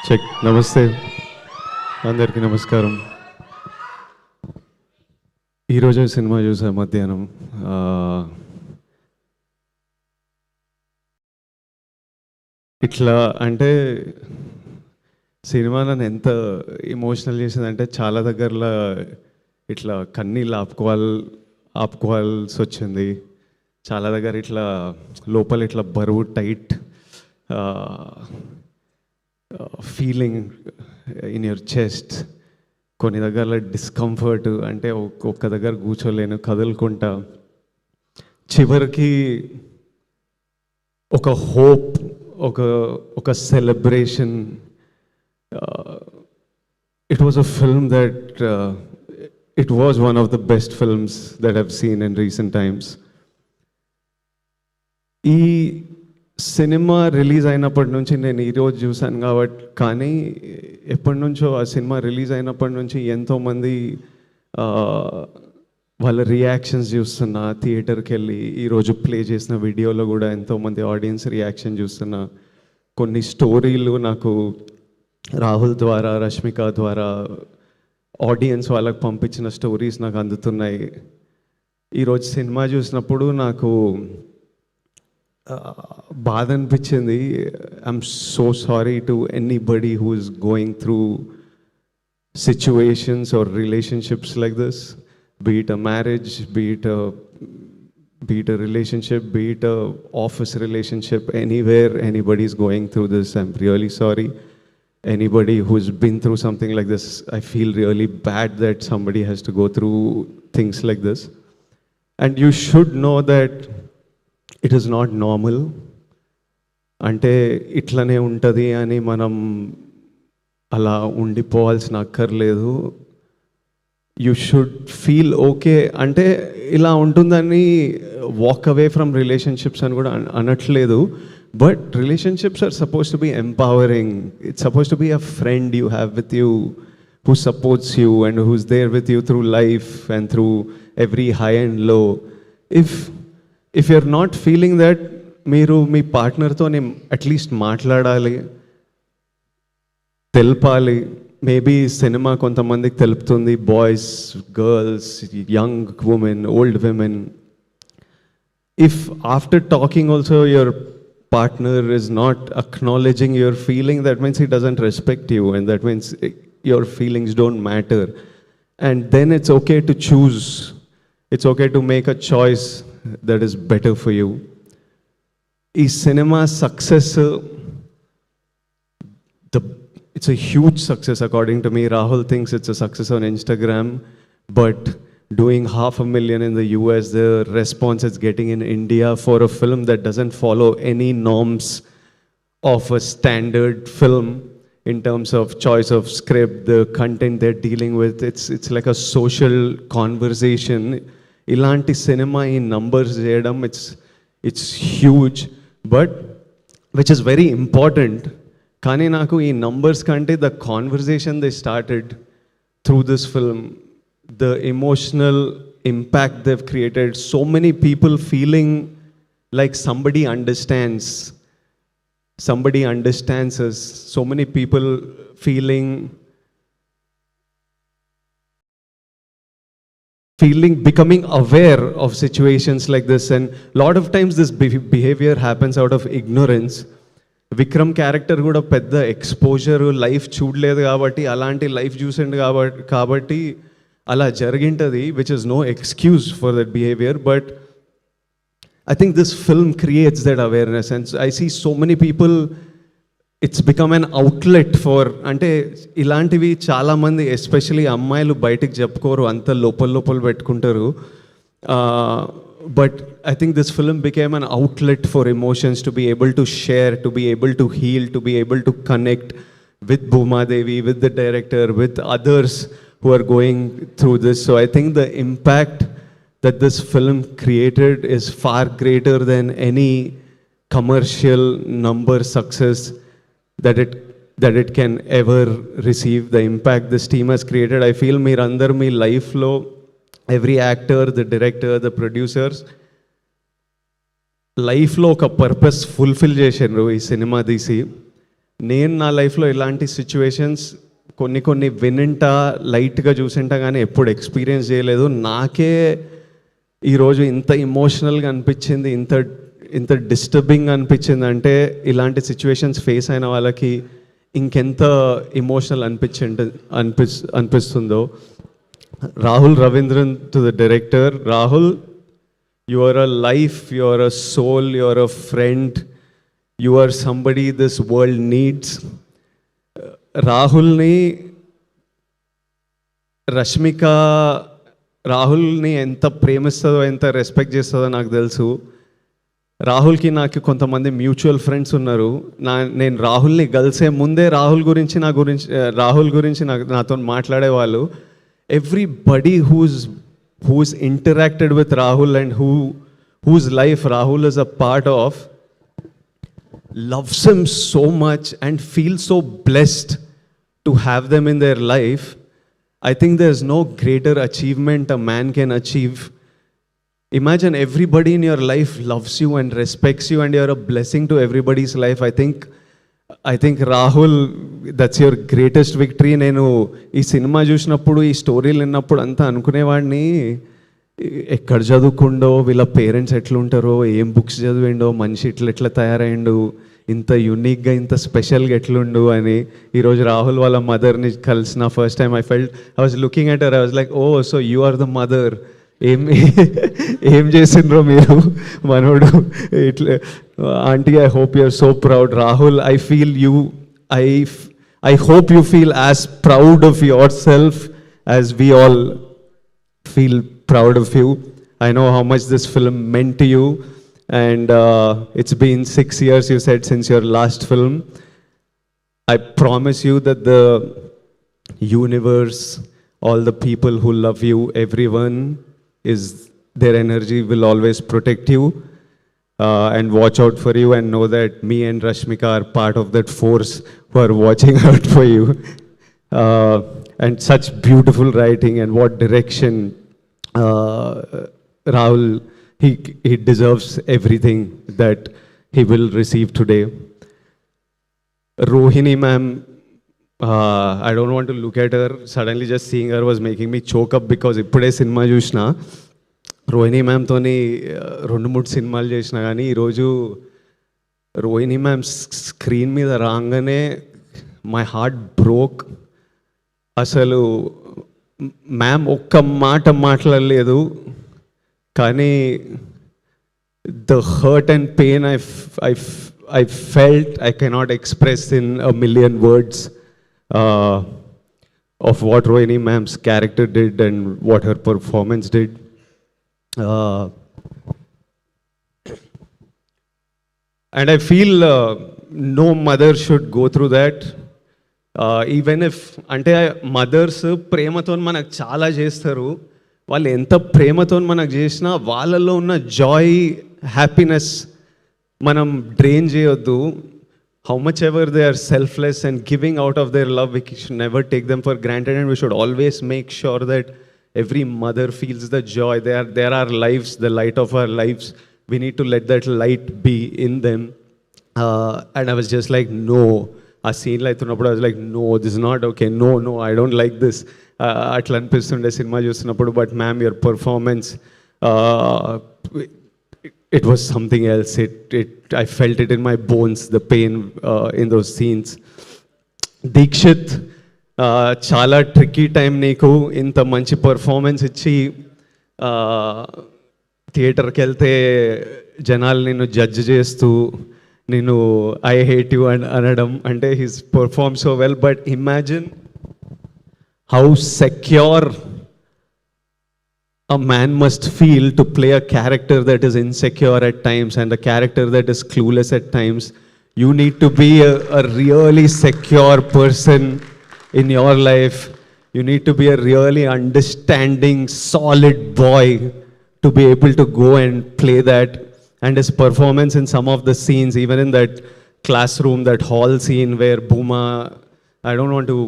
Check. నమస్తే అందరికీ నమస్కారం. ఈరోజు సినిమా చూసా మధ్యాహ్నం. ఇట్లా అంటే సినిమా నన్ను ఎంత ఎమోషనల్ చేసిందంటే చాలా దగ్గరలో ఇట్లా కన్నీళ్ళు ఆపుకోవాల్సి వచ్చింది. చాలా దగ్గర ఇట్లా లోపల ఇట్లా బరువు tight feeling in your chest. కొన్ని దగ్గర డిస్కంఫర్ట్, అంటే ఒక్క దగ్గర కూర్చోలేను, కదులుకుంటా. చివరికి ఒక హోప్, ఒక celebration. It was a film that it was one of the best films that I've seen in recent times. ఈ సినిమా రిలీజ్ అయినప్పటి నుంచి నేను ఈరోజు చూశాను కాబట్టి, కానీ ఎప్పటి నుంచో ఆ సినిమా రిలీజ్ అయినప్పటి నుంచి ఎంతోమంది వాళ్ళ రియాక్షన్స్ చూస్తున్నా. థియేటర్కి వెళ్ళి ఈరోజు ప్లే చేసిన వీడియోలో కూడా ఎంతోమంది ఆడియన్స్ రియాక్షన్ చూస్తున్నా. కొన్ని స్టోరీలు నాకు రాహుల్ ద్వారా, రష్మిక ద్వారా ఆడియన్స్ వాళ్ళకి పంపించిన స్టోరీస్ నాకు అందుతున్నాయి. ఈరోజు సినిమా చూసినప్పుడు నాకు బాధ అనిపించింది. I'm so sorry to anybody who is going through situations or relationships like this, be it a marriage, be it a relationship, be it a office relationship, anywhere anybody is going through this, I'm really sorry. Anybody who's been through something like this, I feel really bad that somebody has to go through things like this. And you should know that it is not normal. అంటే ఇట్లనే ఉంటుంది అని మనం అలా ఉండిపోవాల్సిన అక్కర్లేదు. You should feel okay. అంటే ఇలా ఉంటుందని వాక్ అవే ఫ్రమ్ రిలేషన్షిప్స్ అని కూడా అనట్లేదు. But relationships are suppose to be empowering. It's suppose to be a friend you have with you, who supports you and who's there with you through life and through every high and low. If you're not feeling that, మీరు మీ పార్ట్నర్తో at least మాట్లాడాలి, తెలపాలి. Maybe cinema కొంతమందికి తెలుపుతుంది, boys, girls, young women, old women. If after talking also your partner is not acknowledging your feeling, that means he doesn't respect you, and that means your feelings don't matter. And then it's okay to choose. It's okay to make a choice that is better for you. Is cinema success? It's a huge success according to me. Rahul thinks it's a success on Instagram, but doing 500,000 in the US, the response it's getting in India for a film that doesn't follow any norms of a standard film in terms of choice of script, the content they're dealing with. It's like a social conversation. Ilanti cinema in numbers cheyadam, it's huge, but which is very important. Kani naku ee numbers kante the conversation they started through this film, the emotional impact they've created, so many people feeling like somebody understands us, so many people feeling becoming aware of situations like this. And lot of times this behavior happens out of ignorance. Vikram character కూడా పెద్ద exposure life చూడలేదు కాబట్టి, అలాంటి life చూసిండు కాబట్టి అలా జరిగింటుంది, which is no excuse for that behaviour. But I think this film creates that awareness. And I see so many people, it's become an outlet for, అంటే ఇలాంటివి చాలామంది ఎస్పెషలీ అమ్మాయిలు బయటకు చెప్పుకోరు, అంత లోపల పెట్టుకుంటారు. But I think this film became an outlet for emotions, to be able to share, to be able to heal, to be able to connect with Bhuma Devi, with the director, with others who are going through this. So I think the impact that this film created is far greater than any commercial number success that it can ever receive. The impact this team has created, I feel meerandar మీ లైఫ్లో every actor, the director, the producers లైఫ్లో ఒక purpose fulfil చేశారు ఈ cinema తీసి. నేను నా లైఫ్లో ఇలాంటి సిచ్యువేషన్స్ కొన్ని వినింటా లైట్గా చూసింటా కానీ ఎప్పుడు ఎక్స్పీరియన్స్ చేయలేదు. నాకే ఈరోజు ఇంత ఇమోషనల్గా అనిపించింది, ఇంత ఇంత డిస్టర్బింగ్ అనిపించింది అంటే ఇలాంటి సిచ్యువేషన్స్ ఫేస్ అయిన వాళ్ళకి ఇంకెంత ఇమోషనల్ అనిపిస్తుందో. Rahul Ravindran to the director. Rahul, you are a life, you are a soul, you are a friend, you are somebody this world needs. రాహుల్ని రష్మిక రాహుల్ని ఎంత ప్రేమిస్తుందో, ఎంత రెస్పెక్ట్ చేస్తుందో నాకు తెలుసు. రాహుల్కి నాకు కొంతమంది మ్యూచువల్ ఫ్రెండ్స్ ఉన్నారు. నేను రాహుల్ని కలిసే ముందే రాహుల్ గురించి నాతో మాట్లాడేవాళ్ళు. Everybody who's interacted with Rahul and whose life Rahul is a part of loves him so much and feels so blessed to have them in their life. I think there's no greater achievement a man can achieve. Imagine everybody in your life loves you and respects you and you're a blessing to everybody's life. I think Rahul, that's your greatest victory. నేను ఈ cinema చూసినప్పుడు, ఈ స్టోరీలు విన్నప్పుడు అంతా అనుకునేవాడిని, ఎక్కడ చదువుకుండో, వీళ్ళ పేరెంట్స్ ఎట్లుంటారో, ఏం బుక్స్ చదివిండో, మనిషి ఎట్లా తయారైండు, ఇంత యూనిక్గా ఇంత స్పెషల్గా ఎట్లుండు అని. ఈరోజు రాహుల్ వాళ్ళ మదర్ని కలిసిన first time I was looking at her, I was like, oh so you are the mother. ఏం చేసిండ్రో మీరు మనోడు ఇట్లా. Aunty, I hope you are so proud. Rahul, I feel you, I hope you feel as proud of yourself as we all feel proud of you. I know how much this film meant to you, and it's been 6 years, you said, since your last film. I promise you that the universe, all the people who love you, everyone their energy will always protect you and watch out for you, and know that me and Rashmika are part of that force who are watching out for you. And such beautiful writing, and what direction. Rahul, he deserves everything that he will receive today. Rohini ma'am, I don't want to look at her. Suddenly just seeing her was making me choke up, because ఇప్పుడే cinema చూసిన. రోహిణి మ్యామ్తోని 2-3 సినిమాలు చేసిన, కానీ ఈరోజు Rohini ma'am screen మీద రాగానే my heart broke. అసలు ma'am ఒక్క మాట మాట్లాడలేదు, కానీ the hurt and pain I felt I cannot express in a million words of what Rohini ma'am's character did and what her performance did. And I feel no mother should go through that. Even if, అంటే mothers ప్రేమతో మనకు చాలా చేస్తారు. వాళ్ళు ఎంత ప్రేమతో మనకు చేసినా వాళ్ళలో ఉన్న జాయ్, హ్యాపీనెస్ మనం డ్రైన్ చేయొద్దు. How much ever they are selfless and giving out of their love, we should never take them for granted, and we should always make sure that every mother feels the joy. They are our lives, the light of our lives. We need to let that light be in them. And I was just like, no. ఆ సీన్లో అవుతున్నప్పుడు I was like, no, this is not okay. No, I don't like this. అట్లా అనిపిస్తుండే cinema చూస్తున్నప్పుడు. But ma'am, your performance, it was something else. I felt it in my bones, the pain in those scenes. Dikshit, చాలా tricky time నీకు. ఇంత మంచి performance ఇచ్చి థియేటర్కి వెళ్తే జనాలు నిన్ను జడ్జ్ చేస్తూ నేను ఐ హేట్ యూ అనడం, అంటే his perform so well. But imagine how secure a man must feel to play a character that is insecure at times and a character that is clueless at times. You need to be a really secure person in your life. You need to be a really understanding, solid boy to be able to go and play that. And his performance in some of the scenes, even in that classroom, that hall scene where Bhuma, I don't want to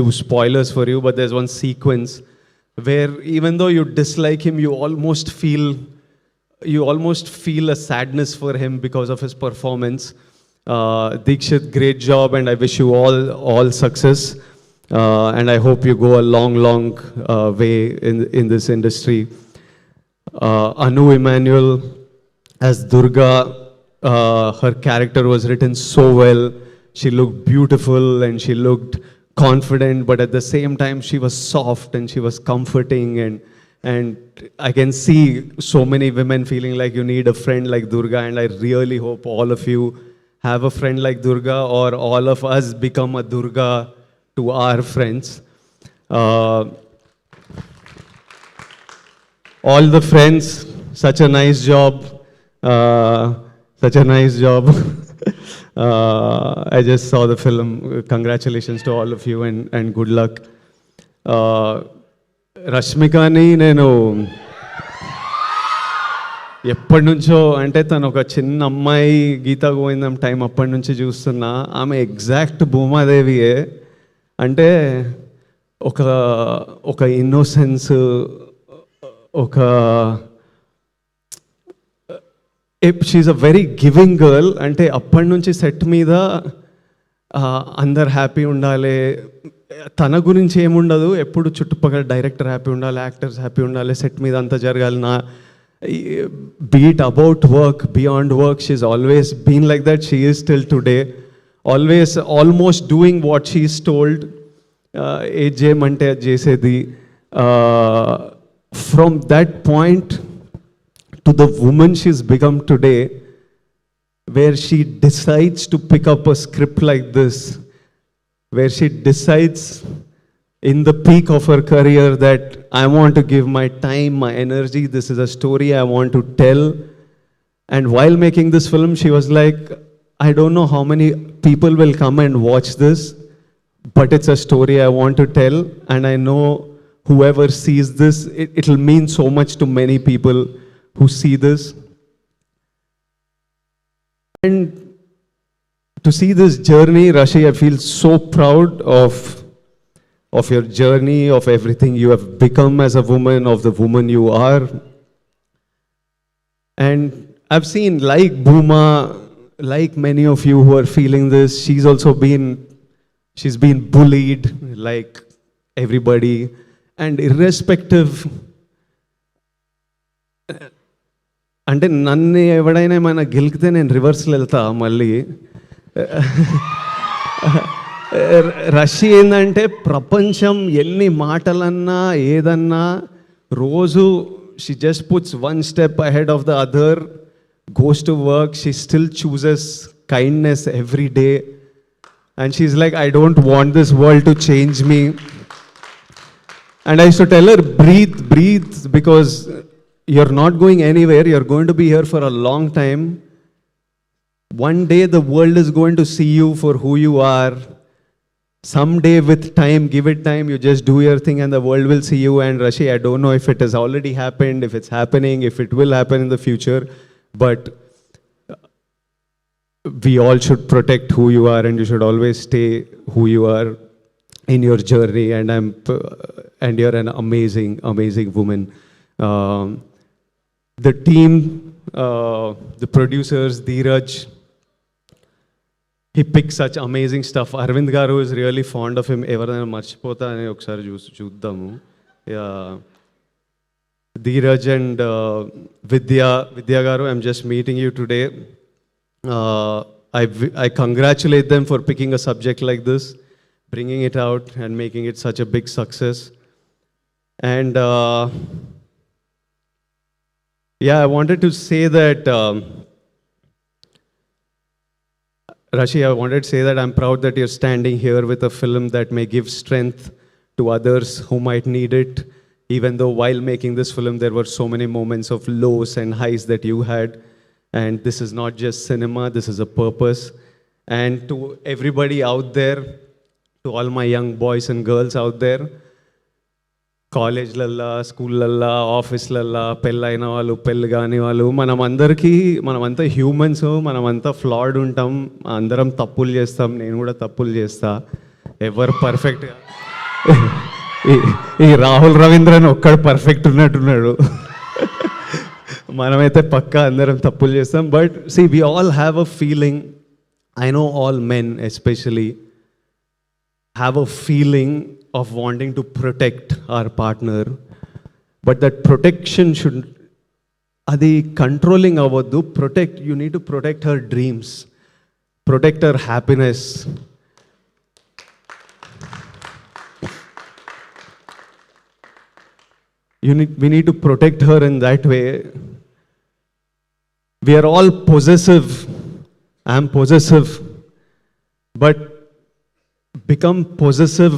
do spoilers for you, but there's one sequence where even though you dislike him, you almost feel a sadness for him because of his performance. Dikshit, great job, and I wish you all success. And I hope you go a long way in this industry. Anu Emmanuel as Durga, her character was written so well. She looked beautiful and she looked confident, but at the same time she was soft and she was comforting, and I can see so many women feeling like you need a friend like Durga, and I really hope all of you have a friend like Durga, or all of us become a Durga to our friends. All the friends, such a nice job. Such a nice job. I just saw the film. Congratulations to all of you and good luck. రష్మికని నేను ఎప్పటి నుంచో, అంటే తను ఒక చిన్న అమ్మాయి, గీతా గోవిందం time అప్పటి నుంచి చూస్తున్నా. ఆమె ఎగ్జాక్ట్ భూమాదేవియే. అంటే ఒక ఇన్నోసెన్స్, ఒక she's a very giving girl. అంటే అప్పటి నుంచి సెట్ మీద అందరు హ్యాపీ ఉండాలి, తన గురించి ఏముండదు, ఎప్పుడు చుట్టుపక్కల డైరెక్టర్ హ్యాపీ ఉండాలి, యాక్టర్స్ హ్యాపీ ఉండాలి, సెట్ మీద అంతా జరగాలి. Be it about work, beyond work, she's always been like that. She is still today always almost doing what she is told. ఏది చేయమంటే అది చేసేది. From that point to the woman she's become today, where she decides to pick up a script like this, where she decides in the peak of her career that I want to give my time, my energy, this is a story I want to tell. And while making this film, she was like, I don't know how many people will come and watch this, but it's a story I want to tell, and I know whoever sees this, it'll mean so much to many people who see this. And to see this journey, Rashi, I feel so proud of your journey, of everything you have become as a woman, of the woman you are. And I've seen, like Bhuma, like many of you who are feeling this, she's been bullied like everybody. And irrespective, అంటే నన్ను ఎవడైనా ఏమైనా గెలికితే నేను రివర్స్లో వెళ్తా మళ్ళీ. రష్య ఏంటంటే ప్రపంచం ఎన్ని మాటలన్నా ఏదన్నా రోజు she just puts one step ahead of the other, goes to work, she still chooses kindness every day, and she's like, I don't want this world to change me. And I used to tell her, breathe, because you're not going anywhere, you're going to be here for a long time. One day the world is going to see you for who you are. Someday, with time, give it time, you just do your thing and the world will see you. And Rashi, I don't know if it has already happened, if it's happening, if it will happen in the future, but we all should protect who you are, and you should always stay who you are in your journey. And you're an amazing woman. The team, the producers, Dheeraj, he picks such amazing stuff. Arvind Garu is really fond of him. Everything marchipota ani okkari chudamu. Dheeraj and Vidya Garu, I'm just meeting you today. I congratulate them for picking a subject like this, bringing it out and making it such a big success. And yeah, I wanted to say that, Rashi, I wanted to say that I'm proud that you're standing here with a film that may give strength to others who might need it. Even though while making this film, there were so many moments of lows and highs that you had. And this is not just cinema, this is a purpose. And to everybody out there, to all my young boys and girls out there, కాలేజ్లల్లా, స్కూళ్ళల్లా, ఆఫీస్లల్లా, పెళ్ళైన వాళ్ళు, పెళ్ళి కాని వాళ్ళు, మనమంతా humans, మనమంతా ఫ్లాడ్ ఉంటాం, అందరం తప్పులు చేస్తాం, నేను కూడా తప్పులు చేస్తా. ఎవరు పర్ఫెక్ట్? ఈ రాహుల్ రవీంద్రన్ ఒక్కడు పర్ఫెక్ట్ ఉన్నట్టున్నాడు. మనమైతే పక్కా అందరం తప్పులు చేస్తాం. But see, we all have a feeling I know all men especially have a feeling of wanting to protect our partner, but that protection should, అది కంట్రోలింగ్ అవ్వద్దు. Protect, you need to protect her dreams, protect her happiness. We need to protect her in that way. We are all possessive. I am possessive. But become possessive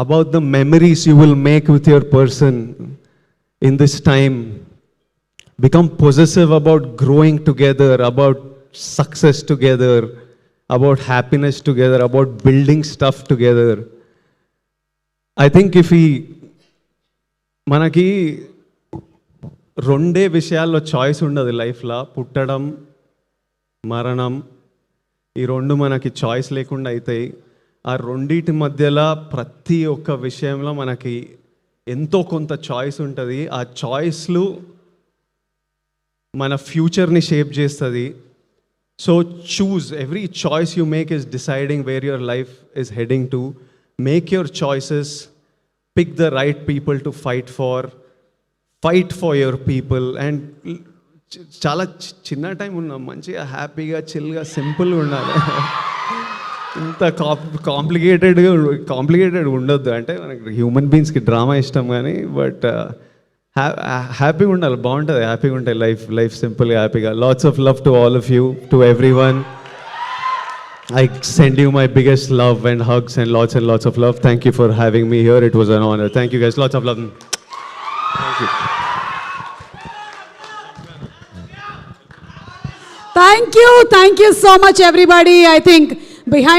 about the memories you will make with your person in this time. Become possessive about growing together, about success together, about happiness together, about building stuff together. I think if we మనకి రెండే విషయాల్లో choice ఉండదు లైఫ్లో, పుట్టడం, మరణం. ఈ రెండు మనకి చాయిస్ లేకుండా అవుతాయి. ఆ రెండింటి మధ్యలో ప్రతి ఒక్క విషయంలో మనకి ఎంతో కొంత చాయిస్ ఉంటుంది. ఆ చాయిస్లు మన ఫ్యూచర్ని షేప్ చేస్తుంది. So choose, every choice you make is deciding where your life is heading to. Make your choices, pick the right people to fight for your people. And చాలా చిన్న టైం ఉన్నాం, మంచిగా హ్యాపీగా చిల్గా సింపుల్గా ఉండాలి. ఇంత కాంప్లికేటెడ్ ఉండొద్దు. అంటే మనకి హ్యూమన్ బీయింగ్స్కి డ్రామా ఇష్టం కానీ, బట్ హ్యాపీగా ఉండాలి, బాగుంటుంది, హ్యాపీగా ఉంటాయి లైఫ్ సింపుల్గా హ్యాపీగా. Lots of love to all of you, to every one. I send you my biggest love and hugs and lots of love. Thank you for having me here. It was an honor. Thank you guys. Lots of love. Thank you. Thank you so much everybody. I think behind